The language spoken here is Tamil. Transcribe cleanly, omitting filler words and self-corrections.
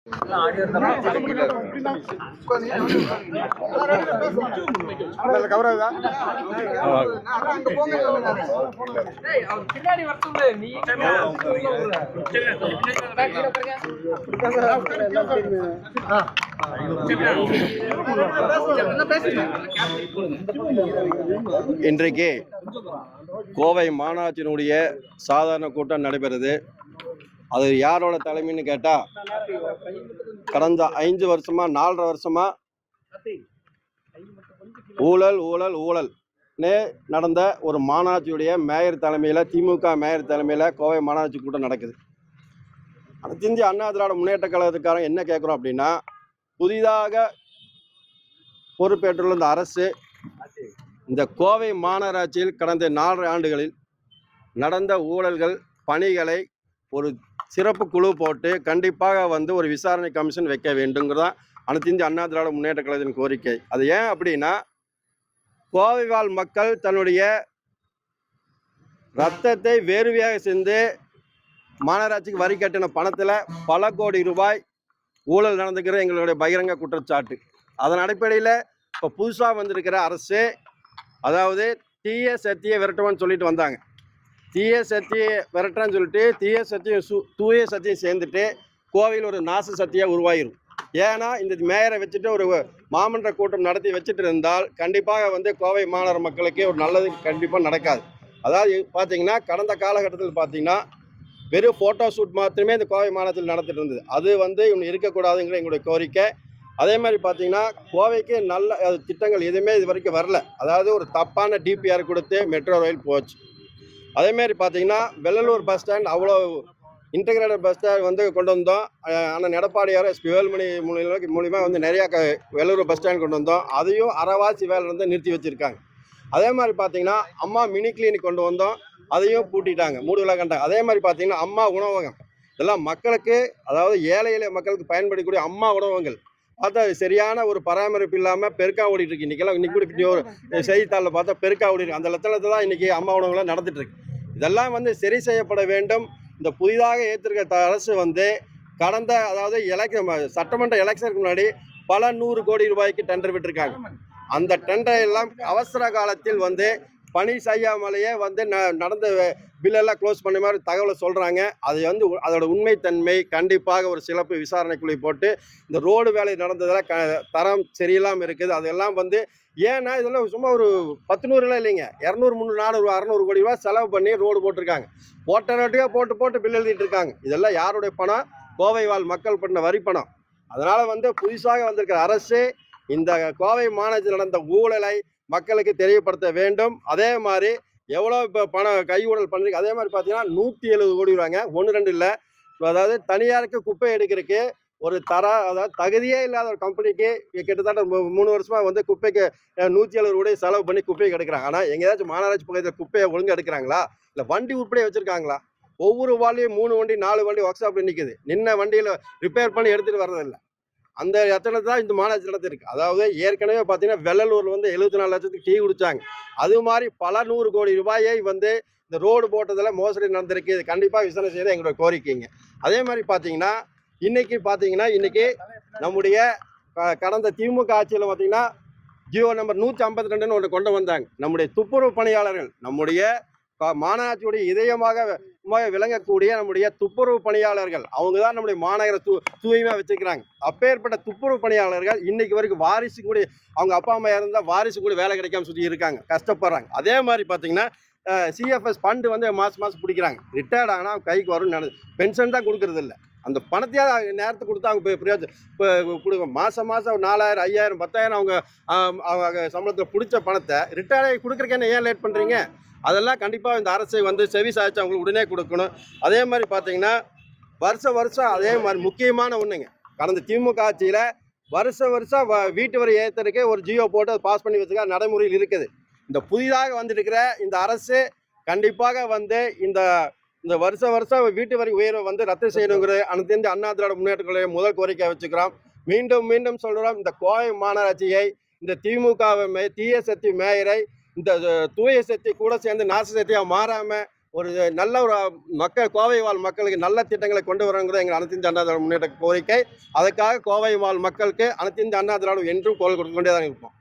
இன்றைக்கு கோவை மாநகராட்சியினுடைய சாதாரண கூட்டம் நடைபெறுது. அது யாரோட தலைமைன்னு கேட்டா, கடந்த 5 வருஷமா 4.5 வருஷமா ஊழல் ஊழல் ஊழல்னே நடந்த ஒரு மாநகராட்சியுடைய மேயர் தலைமையில், திமுக மேயர் தலைமையில் கோவை மாநகராட்சி கூட்டம் நடக்குது. அனைத்து இந்திய அண்ணா திராவிட முன்னேற்ற கழகத்துக்காரன் என்ன கேட்குறோம் அப்படின்னா, புதிதாக பொறுப்பேற்றுள்ள இந்த அரசு இந்த கோவை மாநகராட்சியில் கடந்த 4 ஆண்டுகளில் நடந்த ஊழல்கள் பணிகளை ஒரு சிறப்பு குழு போட்டு கண்டிப்பாக ஒரு விசாரணை கமிஷன் வைக்க வேண்டுங்கிறதான் அனைத்து இந்திய அண்ணா திராவிட முன்னேற்ற கழகத்தின் கோரிக்கை. அது ஏன் அப்படின்னா, கோவை வாழ் மக்கள் தன்னுடைய ரத்தத்தை வேர்வையாக சென்று மாநகராட்சிக்கு வரி கட்டின பணத்தில் பல கோடி ரூபாய் ஊழல் நடந்துக்கிற எங்களுடைய பகிரங்க குற்றச்சாட்டு. அதன் அடிப்படையில் இப்போ புதுசாக வந்திருக்கிற அரசு, அதாவது தீய சக்தியை விரட்டுவான்னு சொல்லிட்டு வந்தாங்க. தீய சக்தியை விரட்டுறான்னு சொல்லிட்டு தீய சக்தியும் தூய சக்தியும் சேர்ந்துட்டு கோவையில் ஒரு நாச சக்தியாக உருவாகிடும். ஏன்னா இந்த மேயரை வச்சுட்டு ஒரு மாமன்ற கூட்டம் நடத்தி வச்சுட்டு இருந்தால் கண்டிப்பாக கோவை மாநகர மக்களுக்கு ஒரு நல்லது கண்டிப்பாக நடக்காது. அதாவது பார்த்தீங்கன்னா, கடந்த காலகட்டத்தில் பார்த்தீங்கன்னா வெறும் ஃபோட்டோ ஷூட் மாத்திரமே இந்த கோவை மாநகரத்தில் நடத்திட்டு இருந்தது. அது இன்னும் இருக்கக்கூடாதுங்கிற எங்களுடைய கோரிக்கை. அதே மாதிரி பார்த்தீங்கன்னா, கோவைக்கு நல்ல திட்டங்கள் எதுவுமே இது வரைக்கும் வரல. அதாவது ஒரு தப்பான டிபிஆர் கொடுத்து மெட்ரோ ரயில் போச்சு. அதேமாரி பார்த்தீங்கன்னா, வெள்ளலூர் பஸ் ஸ்டாண்ட் அவ்வளோ இன்டகிரேட்டட் பஸ் ஸ்டாண்ட் கொண்டு வந்தோம். ஆனால் எடப்பாடியார் வேலுமணி மூலிமா நிறையா வெள்ளலூர் பஸ் ஸ்டாண்ட் கொண்டு வந்தோம். அதையும் அரைவாசி வேலை நிறுத்தி வச்சுருக்காங்க. அதே மாதிரி பார்த்தீங்கன்னா, அம்மா மினி கிளினிக் கொண்டு வந்தோம், அதையும் பூட்டிட்டாங்க, மூடுதலாக கண்டாங்க. அதே மாதிரி பார்த்தீங்கன்னா, அம்மா உணவகம் இதெல்லாம் மக்களுக்கு, அதாவது ஏழை எளிய மக்களுக்கு பயன்படக்கூடிய அம்மா உணவகங்கள் பார்த்தா சரியான ஒரு பராமரிப்பு இல்லாமல் பெருக்கா ஓடிட்டு இருக்கு. இன்னைக்கு கூட ஒரு செய்தித்தாளில் பார்த்தா பெருக்கா ஓடிருக்கு. அந்த லட்சணத்தை தான் இன்றைக்கி அம்மா உணவகங்கள்லாம் நடந்துட்டு இருக்கு. இதெல்லாம் சரி செய்யப்பட வேண்டும். இந்த புதிதாக ஏற்றிருக்க அரசு கடந்த, அதாவது சட்டமன்ற எலெக்ஷனுக்கு முன்னாடி பல 100 கோடி ரூபாய்க்கு டெண்டர் விட்டுருக்காங்க. அந்த டெண்டர் எல்லாம் அவசர காலத்தில் பணி செய்யாமலேயே நடந்த பில்லெல்லாம் க்ளோஸ் பண்ண மாதிரி தகவலை சொல்கிறாங்க. அது அதோட உண்மைத்தன்மை கண்டிப்பாக ஒரு சிறப்பு விசாரணை குழு போட்டு, இந்த ரோடு வேலை நடந்ததில் தரம் சரியில்லாமல் இருக்குது. அதெல்லாம் ஏன்னா இதெல்லாம் சும்மா ஒரு 10 இல்லைங்க, 200 300 400 600 கோடி ரூபா செலவு பண்ணி ரோடு போட்டிருக்காங்க. போட்ட ரோட்டையாக போட்டு பில் எழுதிட்டு இருக்காங்க. இதெல்லாம் யாருடைய பணம்? கோவை வாழ் மக்கள் பண்ண வரி பணம். அதனால் புதுசாக வந்திருக்கிற அரசு இந்த கோவை மாநகராட்சியில் நடந்த ஊழலை மக்களுக்கு தெரியப்படுத்த வேண்டும். அதே மாதிரி எவ்வளோ இப்போ பணம் கை ஊழல் பண்ணிருக்கு. அதே மாதிரி பார்த்தீங்கன்னா 170 கோடி ரூபாங்க, 1 2 இல்லை. அதாவது தனியாருக்கு குப்பை எடுக்கிறதுக்கு ஒரு அதாவது தகுதியே இல்லாத ஒரு கம்பெனிக்கு கிட்டத்தட்ட 3 வருஷமாக குப்பைக்கு 170 கோடி செலவு பண்ணி குப்பையை எடுக்கிறாங்க. ஆனால் எங்கேயாச்சும் மாநகராட்சி பகுதியில் குப்பையை ஒழுங்காக எடுக்கிறாங்களா? இல்லை வண்டி உருப்படியாக வச்சுருக்காங்களா? ஒவ்வொரு வார்டிலையும் 3 வண்டி 4 வண்டி ஒர்க் ஷாப்பில் நிற்குது. நின்ன வண்டியில் ரிப்பேர் பண்ணி எடுத்துகிட்டு வர்றதில்லை. அந்த இடத்துல தான் இந்த மாநகராட்சி நடத்திருக்கு. அதாவது ஏற்கனவே பார்த்தீங்கன்னா வெள்ளலூரில் 74 லட்சத்துக்கு டீ குடித்தாங்க. அது மாதிரி பல 100 கோடி ரூபாயை இந்த ரோடு போட்டதில் மோசடி நடந்திருக்கு. இது கண்டிப்பாக விசாரணை செய்ய எங்களோட கோரிக்கைங்க. அதே மாதிரி பார்த்தீங்கன்னா இன்னைக்கு நம்முடைய கடந்த திமுக ஆட்சியில் பார்த்தீங்கன்னா ஜியோ நம்பர் 152ன்னு ஒன்று கொண்டு வந்தாங்க. நம்முடைய துப்புரவு பணியாளர்கள், நம்முடைய மாநகராட்சியுடைய இதயமாக விளங்கக்கூடிய நம்முடைய துப்புரவு பணியாளர்கள், அவங்க தான் நம்முடைய மாநகர தூய்மையாக வச்சுக்கிறாங்க. அப்பேற்பட்ட துப்புரவு பணியாளர்கள் இன்னைக்கு வரைக்கும் வாரிசு கூட, அவங்க அப்பா அம்மா இருந்தால் வாரிசு கூட வேலை கிடைக்காம சுற்றி இருக்காங்க, கஷ்டப்படுறாங்க. அதே மாதிரி பார்த்தீங்கன்னா சிஎஃப்எஸ் ஃபண்டு மாதம் பிடிக்கிறாங்க. ரிட்டையர்ட் ஆனால் அவங்க கைக்கு வரும்னு பென்ஷன் தான் கொடுக்கறது இல்லை. அந்த பணத்தையாவது நேரத்துக்கு கொடுத்தா அவங்க பிரயோஜனம் இப்போ கொடுக்க மாதம் 4000 5000 10,000 அவங்க சம்பளத்தில் பிடிச்ச பணத்தை ரிட்டையர்ட் கொடுக்குறக்கே ஏன் லேட் பண்ணுறீங்க? அதெல்லாம் கண்டிப்பாக இந்த அரசை செவி சாய்ச்சி அவங்களுக்கு உடனே கொடுக்கணும். அதே மாதிரி பார்த்தீங்கன்னா வருஷம் அதே மாதிரி முக்கியமான ஒன்றுங்க, கடந்த திமுக ஆட்சியில் வருஷம் வீட்டு வரி ஏற்றுறதுக்கே ஒரு ஜியோ போட்டு பாஸ் பண்ணி வச்சுக்க நடைமுறையில் இருக்குது. இந்த புதிதாக வந்திருக்கிற இந்த அரசு கண்டிப்பாக இந்த வருஷம் வீட்டு வரி உயர்வை ரத்து செய்யணுங்கிற அனைத்து இந்திய அண்ணா திராவிட முன்னேற்ற கழக முதல் கோரிக்கை வச்சுக்கிறோம். மீண்டும் சொல்கிறோம், இந்த கோவை மாநகராட்சியை இந்த திமுக தீய சக்தி மேயரை இந்த தூய சக்தி கூட சேர்ந்து நாச சக்தியாக மாறாமல் ஒரு நல்ல ஒரு கோவை வாழ் மக்களுக்கு நல்ல திட்டங்களை கொண்டு வரங்கிறது எங்கள் அனைத்து இந்திய அண்ணா திராவிட முன்னேற்ற கோரிக்கை. அதுக்காக கோவை வாழ் மக்களுக்கு அனைத்து இந்திய அண்ணா திராவிடம் என்றும் குரல் கொடுத்து கொண்டே தான் இருப்போம்.